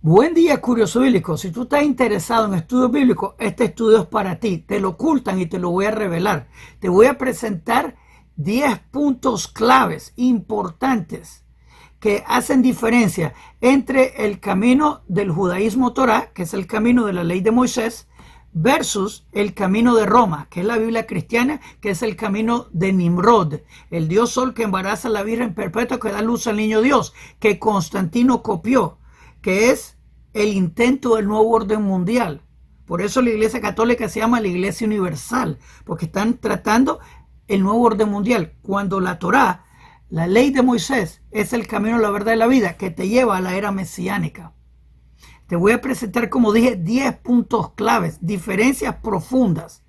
Buen día, curioso bíblico. Si tú estás interesado en estudios bíblicos, este estudio es para ti. Te lo ocultan y te lo voy a revelar. Te voy a presentar 10 puntos claves importantes que hacen diferencia entre el camino del judaísmo Torah, que es el camino de la ley de Moisés, versus el camino de Roma, que es la Biblia cristiana, que es el camino de Nimrod, el dios sol que embaraza a la Virgen perpetua, que da luz al niño Dios, que Constantino copió, que es el intento del nuevo orden mundial. Por eso la Iglesia Católica se llama la Iglesia Universal, porque están tratando el nuevo orden mundial, cuando la Torá, la ley de Moisés, es el camino, la verdad y la vida, que te lleva a la era mesiánica. Te voy a presentar, como dije, 10 puntos claves, diferencias profundas,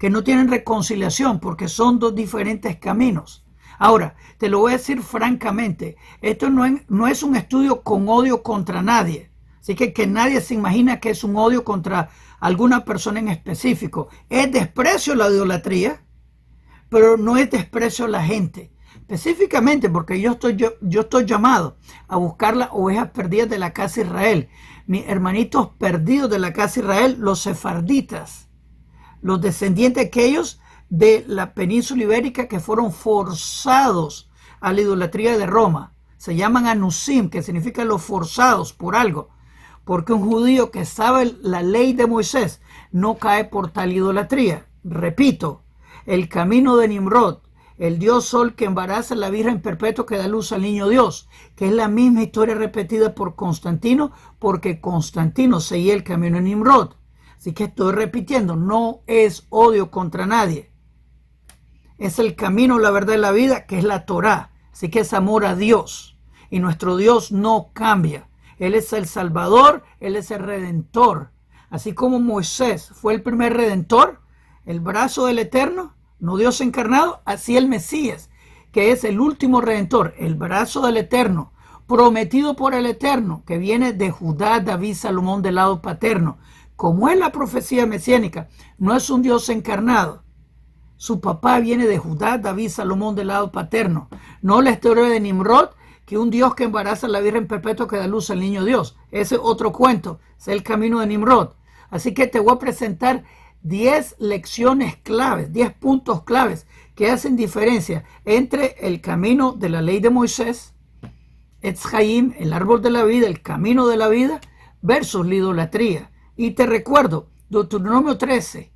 que no tienen reconciliación, porque son dos diferentes caminos. Ahora, te lo voy a decir francamente, esto no es un estudio con odio contra nadie. Así que nadie se imagina que es un odio contra alguna persona en específico. Es desprecio a la idolatría, pero no es desprecio a la gente. Específicamente porque yo estoy llamado a buscar las ovejas perdidas de la casa de Israel. Mis hermanitos perdidos de la casa de Israel, los sefarditas, los descendientes aquellos de la península ibérica que fueron forzados a la idolatría de Roma. Se llaman anusim, que significa los forzados por algo. Porque un judío que sabe la ley de Moisés no cae por tal idolatría. Repito, el camino de Nimrod, el dios sol que embaraza a la Virgen perpetua que da luz al niño Dios, que es la misma historia repetida por Constantino, porque Constantino seguía el camino de Nimrod. Así que estoy repitiendo, no es odio contra nadie. Es el camino, la verdad y la vida, que es la Torá. Así que es amor a Dios. Y nuestro Dios no cambia. Él es el Salvador, Él es el Redentor. Así como Moisés fue el primer Redentor, el brazo del Eterno, no Dios encarnado, así el Mesías, que es el último Redentor, el brazo del Eterno, prometido por el Eterno, que viene de Judá, David, Salomón del lado paterno. Como es la profecía mesiánica, no es un Dios encarnado. Su papá viene de Judá, David, Salomón del lado paterno. No la historia de Nimrod, que un Dios que embaraza a la Virgen perpetua que da luz al niño Dios. Ese es otro cuento, es el camino de Nimrod. Así que te voy a presentar 10 lecciones claves, 10 puntos claves que hacen diferencia entre el camino de la ley de Moisés, Etz Haim, el árbol de la vida, el camino de la vida, versus la idolatría. Y te recuerdo, Deuteronomio 13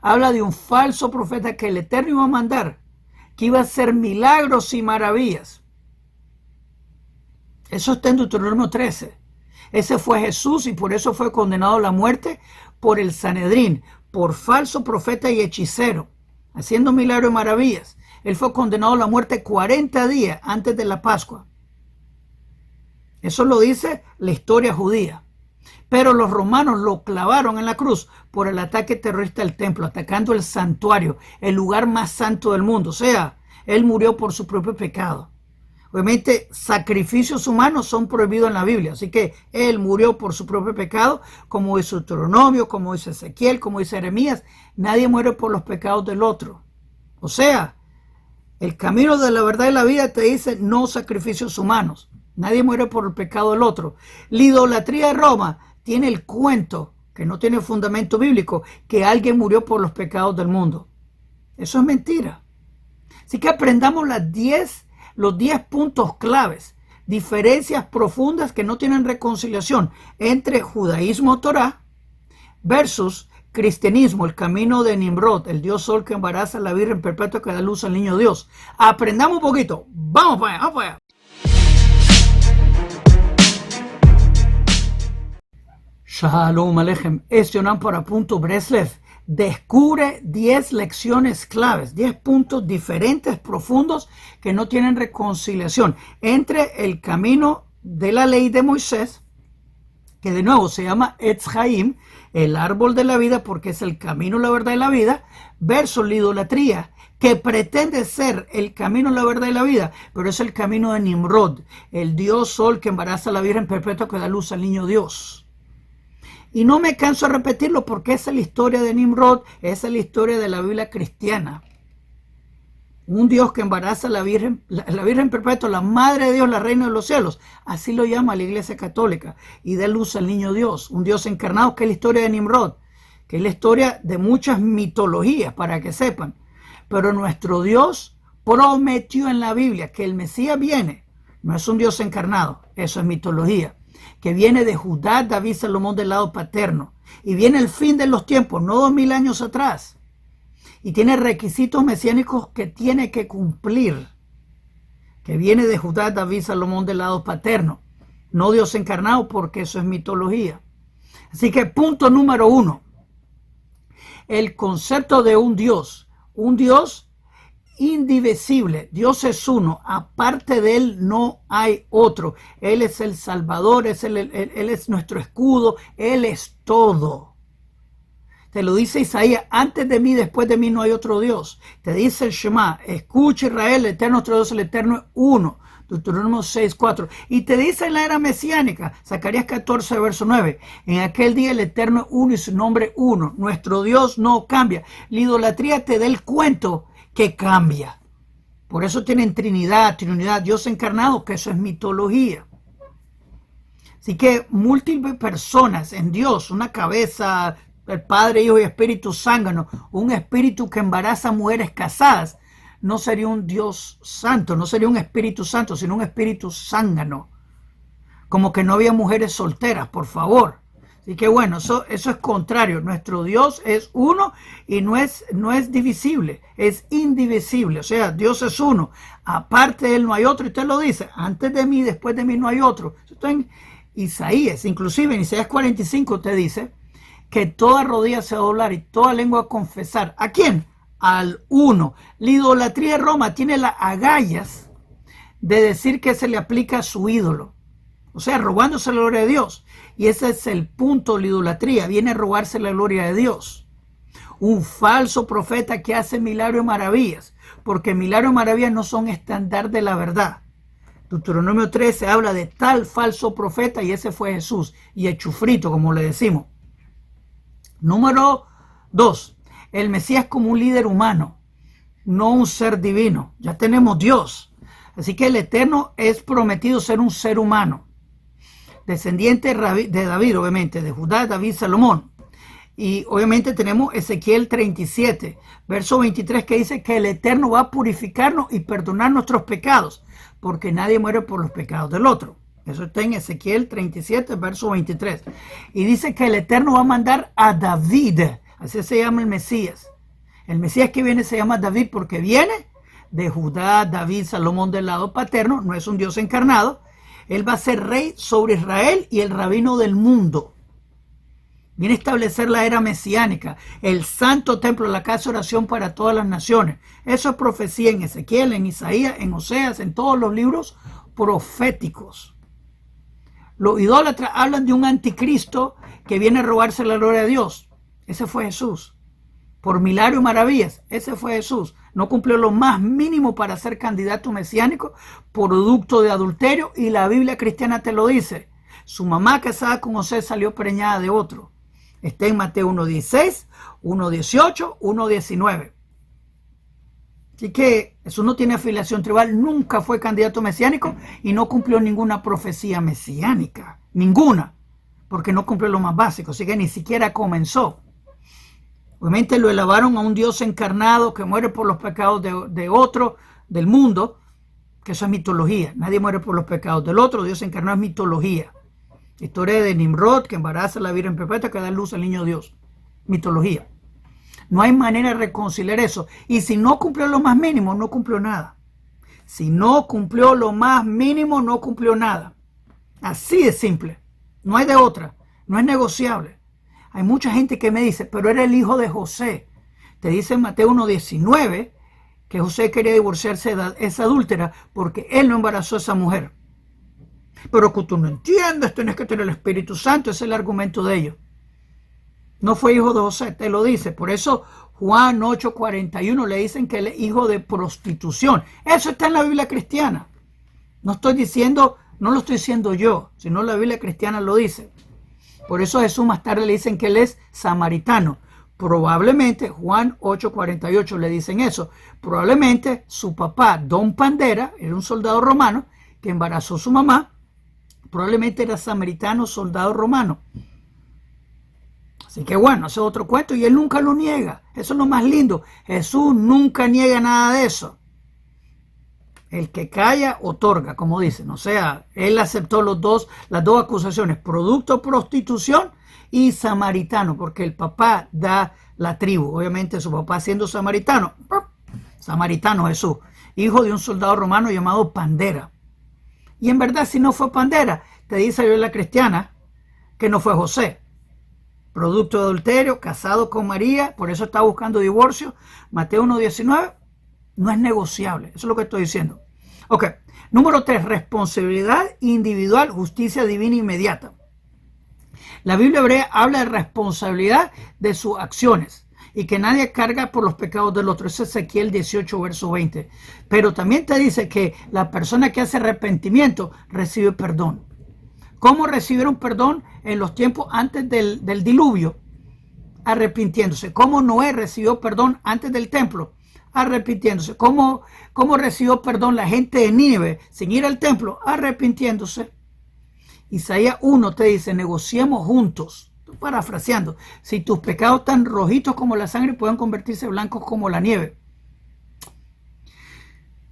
habla de un falso profeta que el Eterno iba a mandar, que iba a hacer milagros y maravillas. Eso está en Deuteronomio 13. Ese fue Jesús y por eso fue condenado a la muerte por el Sanedrín, por falso profeta y hechicero, haciendo milagros y maravillas. Él fue condenado a la muerte 40 días antes de la Pascua. Eso lo dice la historia judía. Pero los romanos lo clavaron en la cruz por el ataque terrorista al templo, atacando el santuario, el lugar más santo del mundo. O sea, él murió por su propio pecado. Obviamente, sacrificios humanos son prohibidos en la Biblia, así que él murió por su propio pecado, como dice Deuteronomio, como dice Ezequiel, como dice Jeremías. Nadie muere por los pecados del otro. O sea, el camino de la verdad y la vida te dice no sacrificios humanos. Nadie muere por el pecado del otro. La idolatría de Roma tiene el cuento, que no tiene fundamento bíblico, que alguien murió por los pecados del mundo. Eso es mentira. Así que aprendamos los 10 puntos claves, diferencias profundas que no tienen reconciliación entre judaísmo Torah versus cristianismo, el camino de Nimrod, el dios sol que embaraza a la Virgen perpetua que da luz al niño Dios. Aprendamos un poquito. Vamos para allá, vamos para allá. Shalom Aleichem, es Yonan para Punto Breslev. Descubre 10 lecciones claves, 10 puntos diferentes, profundos, que no tienen reconciliación entre el camino de la ley de Moisés, que de nuevo se llama Etz Haim, el árbol de la vida, porque es el camino, la verdad y la vida, versus la idolatría, que pretende ser el camino, la verdad y la vida, pero es el camino de Nimrod, el dios sol que embaraza a la Virgen perpetua que da luz al niño Dios. Y no me canso de repetirlo porque esa es la historia de Nimrod, esa es la historia de la Biblia cristiana. un Dios que embaraza a la Virgen Perpetua, la Madre de Dios, la Reina de los Cielos. Así lo llama la Iglesia Católica. Y da luz al niño Dios, un Dios encarnado, que es la historia de Nimrod, que es la historia de muchas mitologías, para que sepan. Pero nuestro Dios prometió en la Biblia que el Mesías viene. No es un Dios encarnado, eso es mitología. Que viene de Judá, David, Salomón del lado paterno. Y viene el fin de los tiempos, no 2000 años atrás. Y tiene requisitos mesiánicos que tiene que cumplir. Que viene de Judá, David, Salomón del lado paterno. No Dios encarnado, porque eso es mitología. Así que punto número 1. El concepto de un Dios indivisible. Dios es uno, aparte de él no hay otro. Él es el Salvador, él es nuestro escudo, él es todo. Te lo dice Isaías: antes de mí, después de mí no hay otro Dios. Te dice el Shema: escucha Israel, el eterno nuestro Dios, el eterno es uno. Deuteronomio 6:4. Y te dice en la era mesiánica, Zacarías 14, verso 9: en aquel día el eterno es uno y su nombre uno. Nuestro Dios no cambia. La idolatría te da el cuento que cambia. Por eso tienen Trinidad, Dios encarnado, que eso es mitología. Así que múltiples personas en Dios, una cabeza, el Padre, Hijo y Espíritu Zángano, un espíritu que embaraza a mujeres casadas, no sería un Dios santo, no sería un Espíritu Santo, sino un espíritu zángano. Como que no había mujeres solteras, por favor. Así que bueno, eso es contrario. Nuestro Dios es uno y no es divisible, es indivisible. O sea, Dios es uno. Aparte de él no hay otro. Y usted lo dice: antes de mí, después de mí no hay otro. Eso está en Isaías. Inclusive en Isaías 45 te dice que toda rodilla se va a doblar y toda lengua a confesar. ¿A quién? Al uno. La idolatría de Roma tiene las agallas de decir que se le aplica a su ídolo. O sea, robándose la gloria de Dios. Y ese es el punto de la idolatría. Viene a robarse la gloria de Dios. Un falso profeta que hace milagros y maravillas. Porque milagros y maravillas no son estándar de la verdad. Deuteronomio 13 habla de tal falso profeta y ese fue Jesús. Y el chufrito, como le decimos. Número 2. El Mesías como un líder humano, no un ser divino. Ya tenemos Dios. Así que el Eterno es prometido ser un ser humano. Descendiente de David, obviamente, de Judá, David, Salomón. Y obviamente tenemos Ezequiel 37, verso 23, que dice que el Eterno va a purificarnos y perdonar nuestros pecados, porque nadie muere por los pecados del otro. Eso está en Ezequiel 37, verso 23. Y dice que el Eterno va a mandar a David. Así se llama el Mesías. El Mesías que viene se llama David porque viene de Judá, David, Salomón del lado paterno. No es un Dios encarnado. Él va a ser rey sobre Israel y el rabino del mundo. Viene a establecer la era mesiánica, el santo templo, la casa de oración para todas las naciones. Eso es profecía en Ezequiel, en Isaías, en Oseas, en todos los libros proféticos. Los idólatras hablan de un anticristo que viene a robarse la gloria de Dios. Ese fue Jesús. Por milagros y maravillas, ese fue Jesús. No cumplió lo más mínimo para ser candidato mesiánico, producto de adulterio, y la Biblia cristiana te lo dice. Su mamá casada con José salió preñada de otro. Está en Mateo 1:16, 1:18, 1:19. Así que Jesús no tiene afiliación tribal, nunca fue candidato mesiánico y no cumplió ninguna profecía mesiánica. Ninguna. Porque no cumplió lo más básico, así que ni siquiera comenzó. Obviamente lo elevaron a un Dios encarnado que muere por los pecados de otro, del mundo, que eso es mitología. Nadie muere por los pecados del otro, Dios encarnado es mitología. Historia de Nimrod, que embaraza a la Virgen Perpetua, que da luz al niño Dios. Mitología. No hay manera de reconciliar eso. Y si no cumplió lo más mínimo, no cumplió nada. Si no cumplió lo más mínimo, no cumplió nada. Así de simple. No hay de otra. No es negociable. Hay mucha gente que me dice, pero era el hijo de José. Te dice en Mateo 1:19 que José quería divorciarse de esa adúltera porque él no embarazó a esa mujer. Pero que tú no entiendes, tienes que tener el Espíritu Santo, ese es el argumento de ellos. No fue hijo de José, te lo dice. Por eso Juan 8:41 le dicen que él es hijo de prostitución. Eso está en la Biblia cristiana. No lo estoy diciendo yo, sino la Biblia cristiana lo dice. Por eso a Jesús más tarde le dicen que él es samaritano, Probablemente, Juan 8:48 le dicen eso, probablemente su papá, Don Pandera, era un soldado romano que embarazó a su mamá, probablemente era samaritano, soldado romano. Así que bueno, ese es otro cuento y él nunca lo niega. Eso es lo más lindo. Jesús nunca niega nada de eso. El que calla, otorga, como dicen. O sea, él aceptó las dos acusaciones, producto prostitución y samaritano, porque el papá da la tribu. Obviamente su papá siendo samaritano, samaritano Jesús, hijo de un soldado romano llamado Pandera. Y en verdad, si no fue Pandera, te dice la Biblia cristiana que no fue José. Producto de adulterio, casado con María, por eso está buscando divorcio. Mateo 1:19, no es negociable. Eso es lo que estoy diciendo. Ok. Número 3, responsabilidad individual, justicia divina inmediata. La Biblia hebrea habla de responsabilidad de sus acciones y que nadie carga por los pecados del otro. Eso es Ezequiel 18, verso 20. Pero también te dice que la persona que hace arrepentimiento recibe perdón. ¿Cómo recibieron perdón en los tiempos antes del diluvio? Arrepintiéndose. ¿Cómo Noé recibió perdón antes del templo? Arrepintiéndose. ¿Cómo recibió perdón la gente de Nínive sin ir al templo? Arrepintiéndose. Isaías 1 te dice, negociemos juntos. Estoy parafraseando. Si tus pecados están rojitos como la sangre, pueden convertirse blancos como la nieve.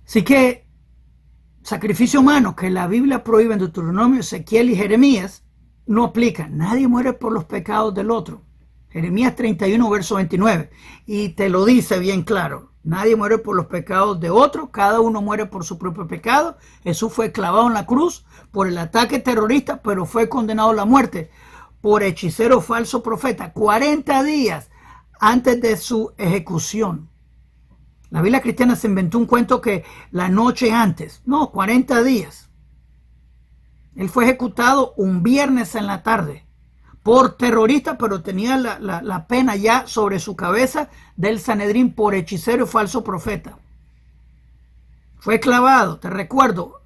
Así que sacrificio humano que la Biblia prohíbe en Deuteronomio, Ezequiel y Jeremías no aplica. Nadie muere por los pecados del otro. Jeremías 31, verso 29. Y te lo dice bien claro. Nadie muere por los pecados de otro. Cada uno muere por su propio pecado. Jesús fue clavado en la cruz por el ataque terrorista, pero fue condenado a la muerte por hechicero falso profeta 40 días antes de su ejecución. La Biblia cristiana se inventó un cuento que la noche antes, no, 40 días. Él fue ejecutado un viernes en la tarde por terrorista, pero tenía la pena ya sobre su cabeza del Sanedrín por hechicero y falso profeta. Fue clavado, te recuerdo,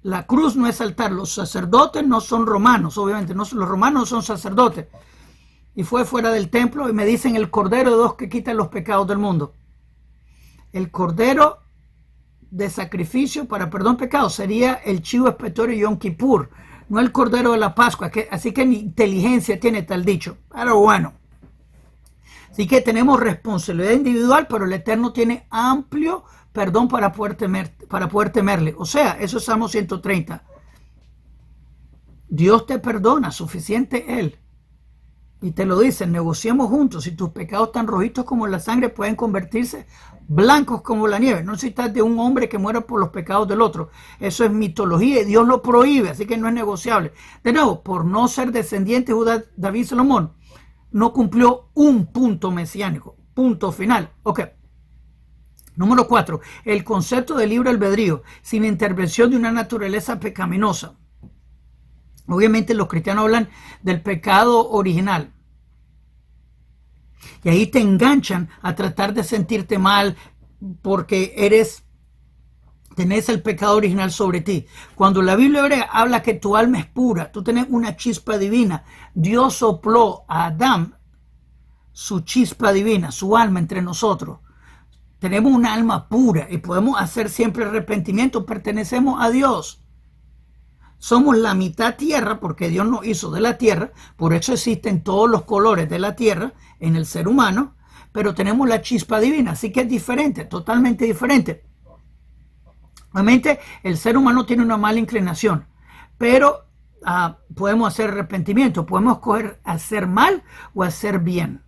la cruz no es altar, los sacerdotes no son romanos, obviamente, no, los romanos no son sacerdotes. Y fue fuera del templo y me dicen el Cordero de Dios que quita los pecados del mundo. El cordero de sacrificio para perdón de pecados sería el chivo expiatorio Yom Kippur, no el cordero de la Pascua, así que ni inteligencia tiene tal dicho. Pero bueno, así que tenemos responsabilidad individual, pero el Eterno tiene amplio perdón para poder temerle. O sea, eso es Salmo 130. Dios te perdona, suficiente Él. Y te lo dicen, negociemos juntos. Si tus pecados tan rojitos como la sangre pueden convertirse blancos como la nieve. No necesitas de un hombre que muera por los pecados del otro. Eso es mitología y Dios lo prohíbe, así que no es negociable. De nuevo, por no ser descendiente de Judá, David Salomón no cumplió un punto mesiánico. Punto final. Ok. Número 4. El concepto de libre albedrío sin intervención de una naturaleza pecaminosa. Obviamente los cristianos hablan del pecado original. Y ahí te enganchan a tratar de sentirte mal porque tenés el pecado original sobre ti. Cuando la Biblia hebrea habla que tu alma es pura, tú tenés una chispa divina. Dios sopló a Adán su chispa divina, su alma entre nosotros. Tenemos una alma pura y podemos hacer siempre arrepentimiento, pertenecemos a Dios. Somos la mitad tierra porque Dios nos hizo de la tierra, por eso existen todos los colores de la tierra en el ser humano, pero tenemos la chispa divina, así que es diferente, totalmente diferente. Obviamente el ser humano tiene una mala inclinación, pero podemos hacer arrepentimiento, podemos escoger hacer mal o hacer bien.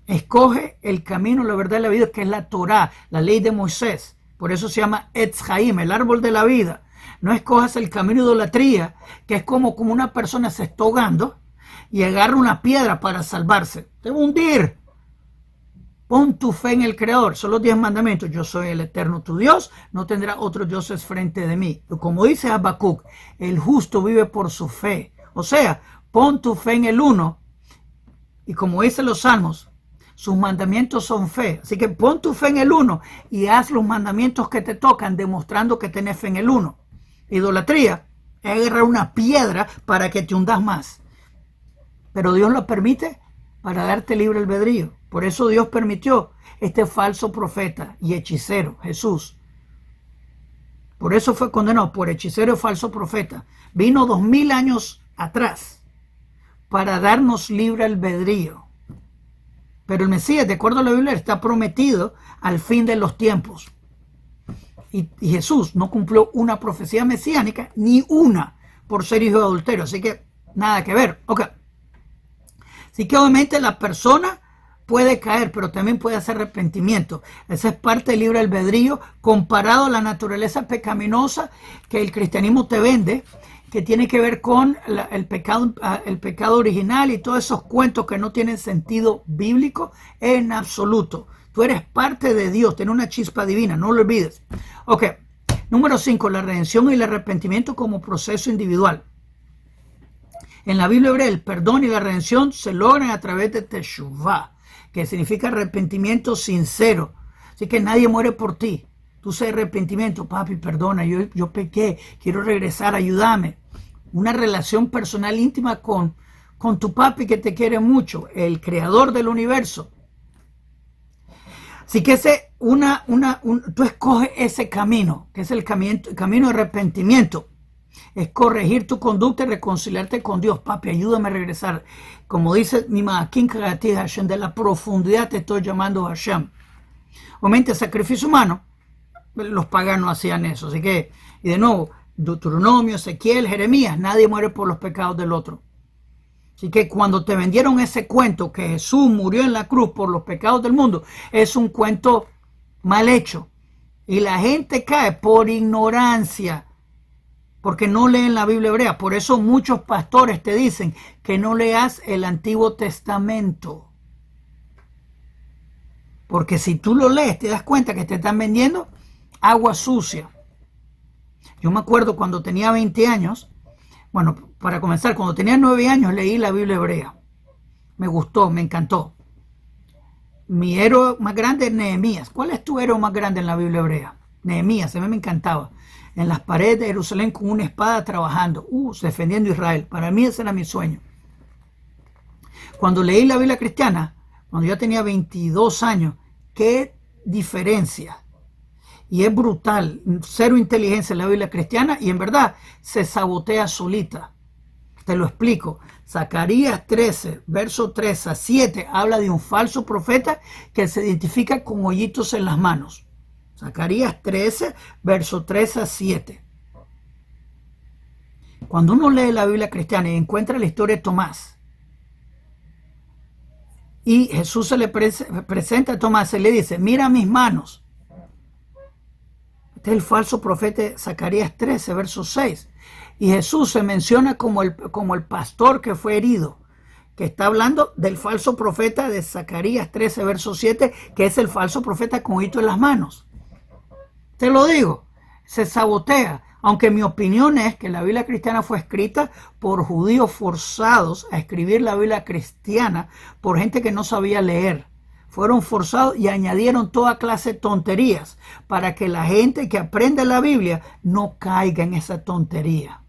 Escoge el camino, la verdad y la vida, que es la Torá, la ley de Moisés. Por eso se llama Etz Haim, el árbol de la vida. No escojas el camino de idolatría, que es como una persona se está ahogando y agarra una piedra para salvarse. Te va a hundir. Pon tu fe en el Creador. Son los 10 mandamientos. Yo soy el eterno tu Dios. No tendrá otros dioses frente de mí. Como dice Habacuc, el justo vive por su fe. O sea, pon tu fe en el uno. Y como dicen los salmos, sus mandamientos son fe. Así que pon tu fe en el uno y haz los mandamientos que te tocan, demostrando que tenés fe en el uno. Idolatría es agarrar una piedra para que te hundas más. Pero Dios lo permite para darte libre albedrío. Por eso Dios permitió este falso profeta y hechicero, Jesús. Por eso fue condenado por hechicero y falso profeta. Vino 2000 años atrás para darnos libre albedrío. Pero el Mesías, de acuerdo a la Biblia, está prometido al fin de los tiempos. Y Jesús no cumplió una profecía mesiánica, ni una, por ser hijo de adulterio. Así que nada que ver. Ok. Así que obviamente la persona puede caer, pero también puede hacer arrepentimiento. Esa es parte del libre albedrío comparado a la naturaleza pecaminosa que el cristianismo te vende, que tiene que ver con el pecado original y todos esos cuentos que no tienen sentido bíblico en absoluto. Tú eres parte de Dios, tienes una chispa divina, no lo olvides. Ok, número 5, la redención y el arrepentimiento como proceso individual. En la Biblia hebrea, el perdón y la redención se logran a través de Teshuvah, que significa arrepentimiento sincero. Así que nadie muere por ti. Tú sé arrepentimiento, papi, perdona, yo pequé, quiero regresar, ayúdame. Una relación personal íntima con tu papi que te quiere mucho, el creador del universo. Así que tú escoges ese camino, que es el camino de arrepentimiento. Es corregir tu conducta y reconciliarte con Dios. Papi, ayúdame a regresar. Como dice mi Ma'akin Kagati Hashem, de la profundidad te estoy llamando Hashem. Obviamente, sacrificio humano, los paganos hacían eso. Así que, y de nuevo, Deuteronomio, Ezequiel, Jeremías, nadie muere por los pecados del otro. Así que cuando te vendieron ese cuento que Jesús murió en la cruz por los pecados del mundo, es un cuento mal hecho. Y la gente cae por ignorancia, porque no leen la Biblia hebrea. Por eso muchos pastores te dicen que no leas el Antiguo Testamento. Porque si tú lo lees, te das cuenta que te están vendiendo agua sucia. Yo me acuerdo cuando tenía 20 años, bueno, para comenzar, cuando tenía 9 años leí la Biblia hebrea. Me gustó, me encantó. Mi héroe más grande es Nehemías. ¿Cuál es tu héroe más grande en la Biblia hebrea? Nehemías, a mí me encantaba. En las paredes de Jerusalén con una espada trabajando, defendiendo a Israel. Para mí ese era mi sueño. Cuando leí la Biblia cristiana, cuando yo tenía 22 años, qué diferencia. Y es brutal, cero inteligencia en la Biblia cristiana y en verdad se sabotea solita. Te lo explico. Zacarías 13, verso 3 a 7, habla de un falso profeta que se identifica con hoyitos en las manos. Zacarías 13, verso 3 a 7. Cuando uno lee la Biblia cristiana y encuentra la historia de Tomás, y Jesús se le presenta a Tomás y le dice, mira mis manos. Este es el falso profeta Zacarías 13, verso 6. Y Jesús se menciona como el pastor que fue herido, que está hablando del falso profeta de Zacarías 13, verso 7, que es el falso profeta con hito en las manos. Te lo digo, se sabotea. Aunque mi opinión es que la Biblia cristiana fue escrita por judíos forzados a escribir la Biblia cristiana por gente que no sabía leer. Fueron forzados y añadieron toda clase de tonterías para que la gente que aprende la Biblia no caiga en esa tontería.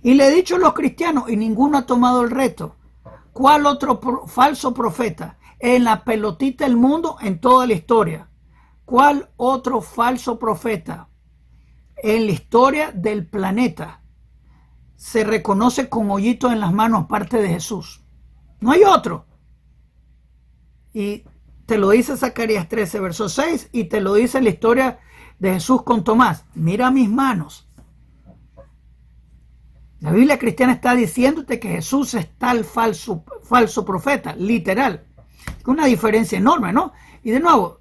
Y le he dicho a los cristianos y ninguno ha tomado el reto. ¿Cuál otro falso profeta en la pelotita del mundo en toda la historia? ¿Cuál otro falso profeta en la historia del planeta se reconoce con hoyitos en las manos aparte de Jesús? No hay otro. Y te lo dice Zacarías 13, verso 6, y te lo dice la historia de Jesús con Tomás. Mira mis manos. La Biblia cristiana está diciéndote que Jesús es tal falso profeta, literal. Una diferencia enorme, ¿no? Y de nuevo,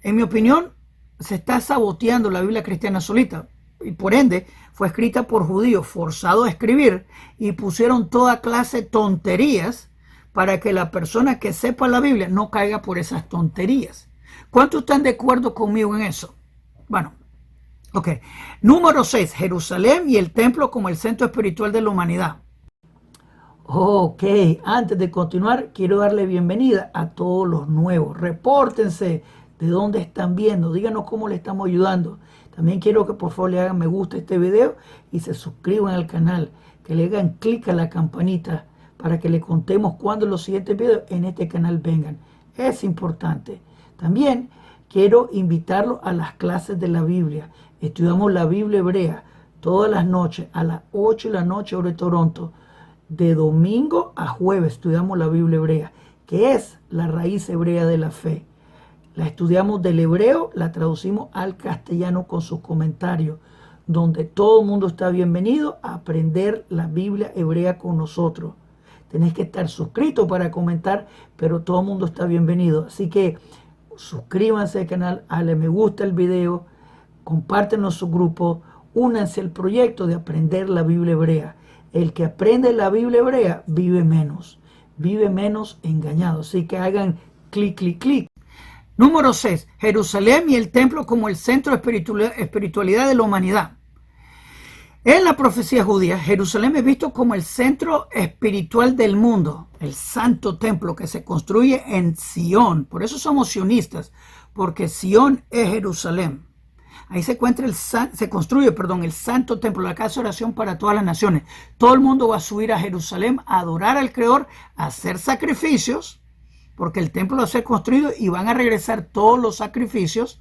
en mi opinión, se está saboteando la Biblia cristiana solita. Y por ende, fue escrita por judíos forzados a escribir y pusieron toda clase de tonterías para que la persona que sepa la Biblia no caiga por esas tonterías. ¿Cuántos están de acuerdo conmigo en eso? Bueno, ok. Número 6, Jerusalén y el templo como el centro espiritual de la humanidad. Ok, antes de continuar, quiero darle bienvenida a todos los nuevos. Repórtense de dónde están viendo, díganos cómo le estamos ayudando. También quiero que por favor le hagan me gusta a este video y se suscriban al canal, que le hagan clic a la campanita para que le contemos cuando los siguientes videos en este canal vengan. Es importante. También quiero invitarlo a las clases de la Biblia. Estudiamos la Biblia hebrea todas las noches a las 8 de la noche hora de Toronto. De domingo a jueves estudiamos la Biblia hebrea, que es la raíz hebrea de la fe. La estudiamos del hebreo, la traducimos al castellano con sus comentarios, donde todo el mundo está bienvenido a aprender la Biblia hebrea con nosotros. Tenés que estar suscrito para comentar, pero todo el mundo está bienvenido. Así que suscríbanse al canal, dale me gusta el video, compártenlo en su grupo, únanse al proyecto de aprender la Biblia hebrea. El que aprende la Biblia hebrea vive menos engañado. Así que hagan clic, clic, clic. Número 6. Jerusalén y el templo como el centro de espiritualidad de la humanidad. En la profecía judía, Jerusalén es visto como el centro espiritual del mundo, el santo templo que se construye en Sion. Por eso somos sionistas, porque Sion es Jerusalén. Ahí se construye el santo templo, la casa de oración para todas las naciones. Todo el mundo va a subir a Jerusalén a adorar al Creador, a hacer sacrificios, porque el templo va a ser construido y van a regresar todos los sacrificios.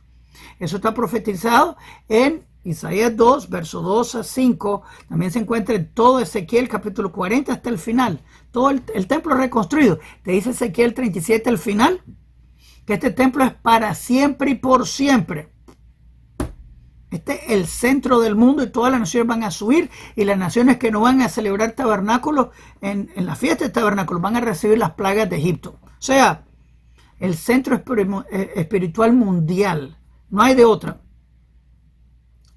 Eso está profetizado en Isaías 2, verso 2 a 5. También se encuentra en todo Ezequiel, capítulo 40 hasta el final. Todo el templo reconstruido. Te dice Ezequiel 37 al final, que este templo es para siempre y por siempre. Este es el centro del mundo y todas las naciones van a subir, y las naciones que no van a celebrar tabernáculos en la fiesta de tabernáculos van a recibir las plagas de Egipto. O sea, el centro espiritual mundial. No hay de otra.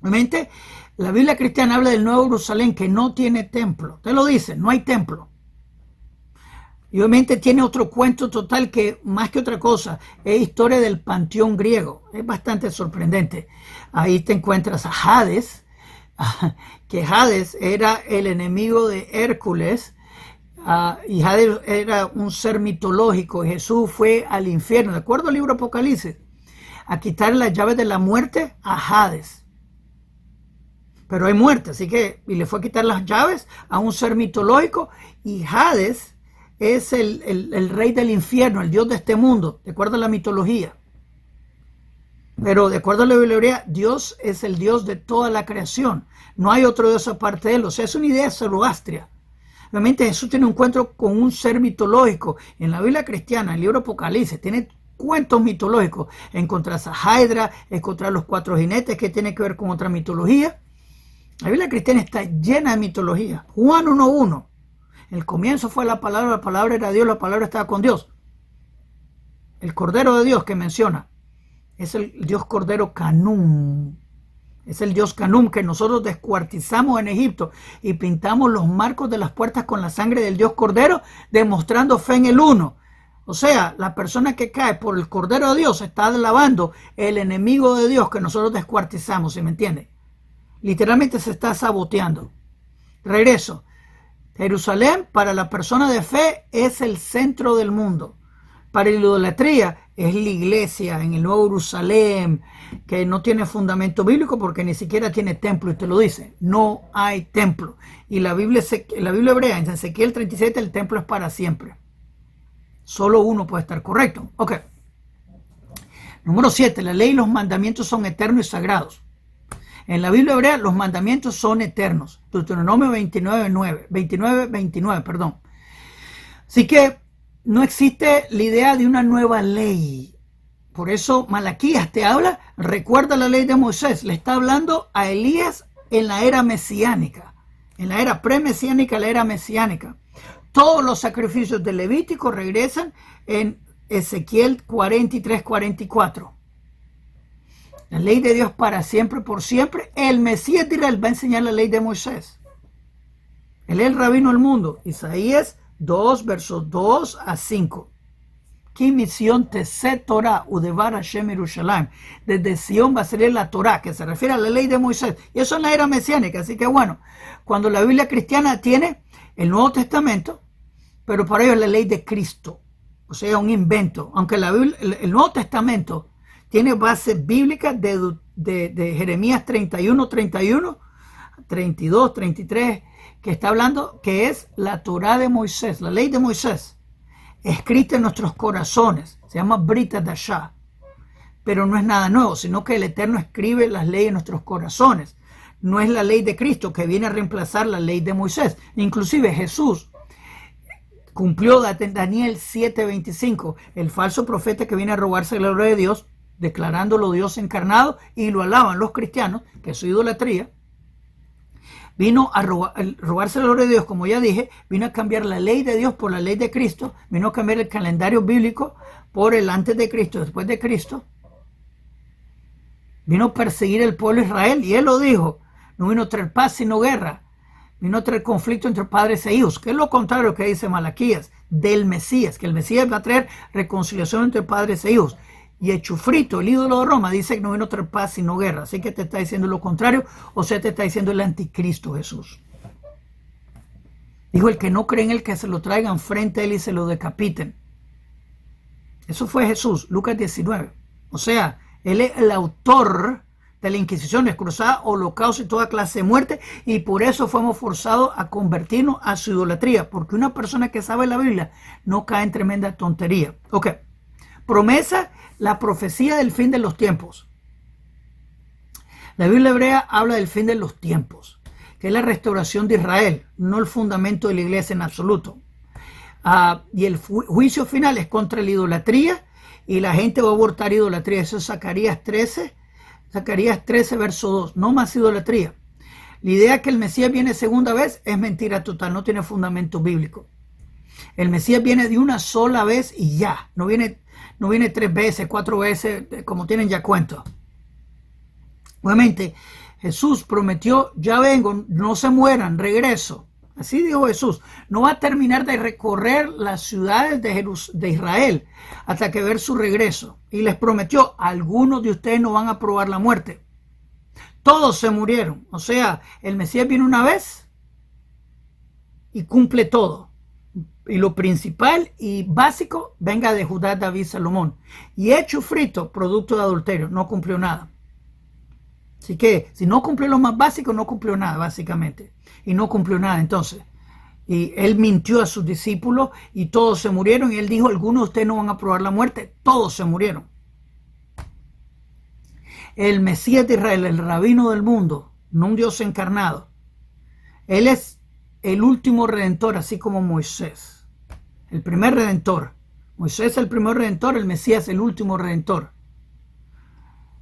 Obviamente, la Biblia cristiana habla del Nuevo Jerusalén que no tiene templo. Te lo dice, no hay templo. Y obviamente tiene otro cuento total que, más que otra cosa, es historia del panteón griego. Es bastante sorprendente. Ahí te encuentras a Hades, que Hades era el enemigo de Hércules, y Hades era un ser mitológico. Jesús fue al infierno, de acuerdo al libro Apocalipsis, a quitar las llaves de la muerte a Hades. Pero hay muerte, así que, y le fue a quitar las llaves a un ser mitológico, y Hades es el rey del infierno, el dios de este mundo, de acuerdo a la mitología. Pero de acuerdo a la Biblia hebrea, Dios es el Dios de toda la creación. No hay otro Dios aparte de él. O sea, es una idea zoroastria. Obviamente Jesús tiene un encuentro con un ser mitológico. En la Biblia cristiana, el libro Apocalipsis, tiene cuentos mitológicos. Encontrás a Hydra, encontrás los 4 jinetes, que tiene que ver con otra mitología. La Biblia cristiana está llena de mitología. Juan 1:1. El comienzo fue la palabra era Dios, la palabra estaba con Dios. El Cordero de Dios que menciona es el Dios Cordero Canum. Es el Dios Canum que nosotros descuartizamos en Egipto y pintamos los marcos de las puertas con la sangre del Dios Cordero, demostrando fe en el uno. O sea, la persona que cae por el Cordero de Dios está alabando el enemigo de Dios que nosotros descuartizamos, ¿sí me entiende? Literalmente se está saboteando. Regreso. Jerusalén para la persona de fe es el centro del mundo. Para la idolatría es la iglesia en el Nuevo Jerusalén, que no tiene fundamento bíblico porque ni siquiera tiene templo, y te lo dice, no hay templo. Y la Biblia hebrea, en Ezequiel 37, el templo es para siempre. Solo uno puede estar correcto. Ok. Número 7, la ley y los mandamientos son eternos y sagrados. En la Biblia hebrea los mandamientos son eternos. Deuteronomio 29, perdón. Así que no existe la idea de una nueva ley. Por eso Malaquías te habla, recuerda la ley de Moisés. Le está hablando a Elías en la era mesiánica. En la era premesiánica, la era mesiánica. Todos los sacrificios de Levítico regresan en Ezequiel 43-44. La ley de Dios para siempre, por siempre. El Mesías de Israel va a enseñar la ley de Moisés. Él es el rabino del mundo. Isaías 2, versos 2 a 5. ¿Qué misión te sé Torah udevar Hashem Yerushalayim? Desde Sion va a salir la Torah, que se refiere a la ley de Moisés. Y eso en la era mesiánica. Así que bueno, cuando la Biblia cristiana tiene el Nuevo Testamento, pero para ellos es la ley de Cristo. O sea, un invento. Aunque el Nuevo Testamento tiene bases bíblicas de Jeremías 31, 32, 33, que está hablando, que es la Torá de Moisés, la ley de Moisés, escrita en nuestros corazones. Se llama Brit Hadashah. Pero no es nada nuevo, sino que el Eterno escribe las leyes en nuestros corazones. No es la ley de Cristo que viene a reemplazar la ley de Moisés. Inclusive Jesús cumplió Daniel 7:25, el falso profeta que viene a robarse la gloria de Dios, declarándolo Dios encarnado, y lo alaban los cristianos, que es su idolatría. Vino a robarse la gloria de Dios, como ya dije, vino a cambiar la ley de Dios por la ley de Cristo, vino a cambiar el calendario bíblico por el antes de Cristo, después de Cristo. Vino a perseguir el pueblo de Israel, y él lo dijo, no vino a traer paz sino guerra, vino a traer conflicto entre padres e hijos, que es lo contrario que dice Malaquías del Mesías, que el Mesías va a traer reconciliación entre padres e hijos. Y Echufrito, el ídolo de Roma, dice que no vino a traer paz sino guerra, así que te está diciendo lo contrario, o sea, te está diciendo el anticristo Jesús. Dijo, el que no cree en él, que se lo traigan frente a él y se lo decapiten. Eso fue Jesús, Lucas 19. O sea, él es el autor de la Inquisición, cruzada, holocausto y toda clase de muerte, y por eso fuimos forzados a convertirnos a su idolatría, porque una persona que sabe la Biblia no cae en tremenda tontería. Ok, promesa, la profecía del fin de los tiempos. La Biblia hebrea habla del fin de los tiempos, que es la restauración de Israel, no el fundamento de la iglesia en absoluto. Y el juicio final es contra la idolatría, y la gente va a abortar idolatría. Eso es Zacarías 13, verso 2. No más idolatría. La idea que el Mesías viene segunda vez es mentira total, no tiene fundamento bíblico. El Mesías viene de una sola vez y ya. No viene 3 veces, 4 veces, como tienen ya cuento. Obviamente, Jesús prometió, ya vengo, no se mueran, regreso. Así dijo Jesús, no va a terminar de recorrer las ciudades de Israel hasta que ver su regreso. Y les prometió, algunos de ustedes no van a probar la muerte. Todos se murieron. O sea, el Mesías viene una vez y cumple todo. Y lo principal y básico, venga de Judá, David, Salomón. Y Echufrito, producto de adulterio, no cumplió nada. Así que, si no cumplió lo más básico, no cumplió nada, básicamente. Y no cumplió nada, entonces. Y él mintió a sus discípulos y todos se murieron. Y él dijo, algunos de ustedes no van a probar la muerte. Todos se murieron. El Mesías de Israel, el rabino del mundo, no un Dios encarnado. Él es el último redentor, así como Moisés. El primer redentor. Moisés es el primer redentor, el Mesías el último redentor.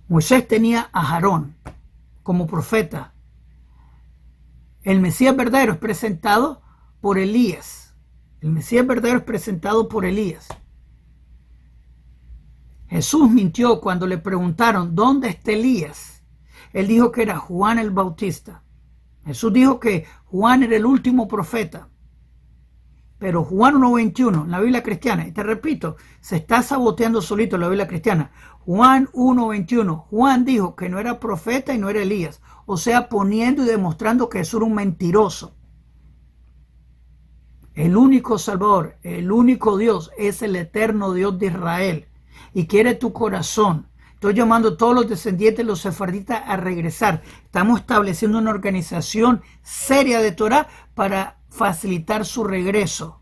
Moisés tenía a Aarón como profeta. El Mesías verdadero es presentado por Elías. El Mesías verdadero es presentado por Elías. Jesús mintió cuando le preguntaron, ¿dónde está Elías? Él dijo que era Juan el Bautista. Jesús dijo que Juan era el último profeta. Pero Juan 1:21, en la Biblia cristiana, y te repito, se está saboteando solito la Biblia cristiana. Juan 1:21, Juan dijo que no era profeta y no era Elías. O sea, poniendo y demostrando que Jesús era un mentiroso. El único Salvador, el único Dios es el eterno Dios de Israel. Y quiere tu corazón. Estoy llamando a todos los descendientes de los sefarditas a regresar. Estamos estableciendo una organización seria de Torah para facilitar su regreso.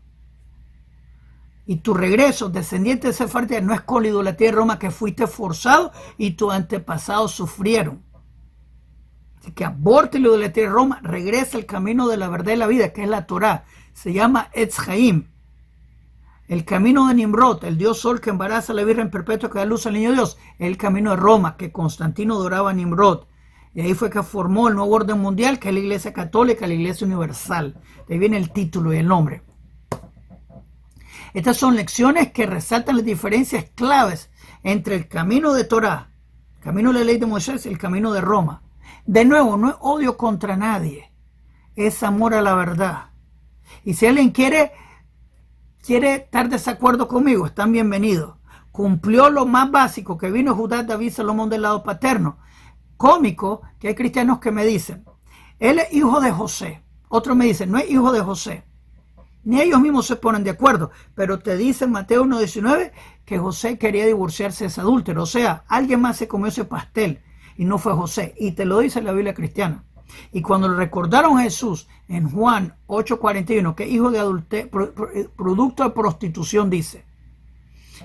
Y tu regreso, descendiente de sefarditas, no es con la idolatría de Roma que fuiste forzado y tus antepasados sufrieron. Así que aborte la idolatría de Roma, regresa al camino de la verdad y la vida, que es la Torah. Se llama Etz Haim. El camino de Nimrod, el dios sol que embaraza a la Virgen perpetua que da luz al niño Dios, es el camino de Roma, que Constantino adoraba a Nimrod. Y ahí fue que formó el nuevo orden mundial, que es la Iglesia Católica, la Iglesia Universal. De ahí viene el título y el nombre. Estas son lecciones que resaltan las diferencias claves entre el camino de Torah, el camino de la ley de Moisés y el camino de Roma. De nuevo, no es odio contra nadie, es amor a la verdad. Y si alguien quiere estar de desacuerdo conmigo, están bienvenidos. Cumplió lo más básico que vino Judá, David, Salomón del lado paterno. Cómico que hay cristianos que me dicen, él es hijo de José. Otros me dicen, no es hijo de José. Ni ellos mismos se ponen de acuerdo, pero te dice en Mateo 1:19 que José quería divorciarse de ese adúltero. O sea, alguien más se comió ese pastel y no fue José. Y te lo dice la Biblia cristiana. Y cuando le recordaron a Jesús en Juan 8:41, que hijo de producto de prostitución, dice,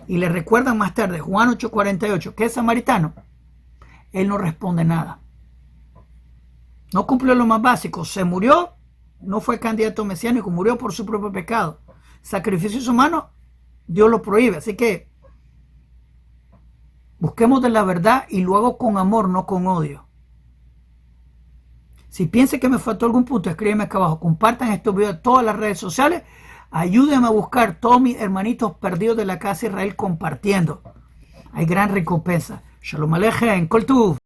y le recuerdan más tarde, Juan 8:48, que es samaritano, él no responde nada. No cumplió lo más básico, se murió, no fue candidato mesiánico, murió por su propio pecado. Sacrificios humanos, Dios lo prohíbe, así que busquemos de la verdad y luego con amor, no con odio. Si piensa que me faltó algún punto, escríbeme acá abajo. Compartan estos videos en todas las redes sociales. Ayúdenme a buscar todos mis hermanitos perdidos de la casa de Israel compartiendo. Hay gran recompensa. Shalom Aleichem, Kol Tuv.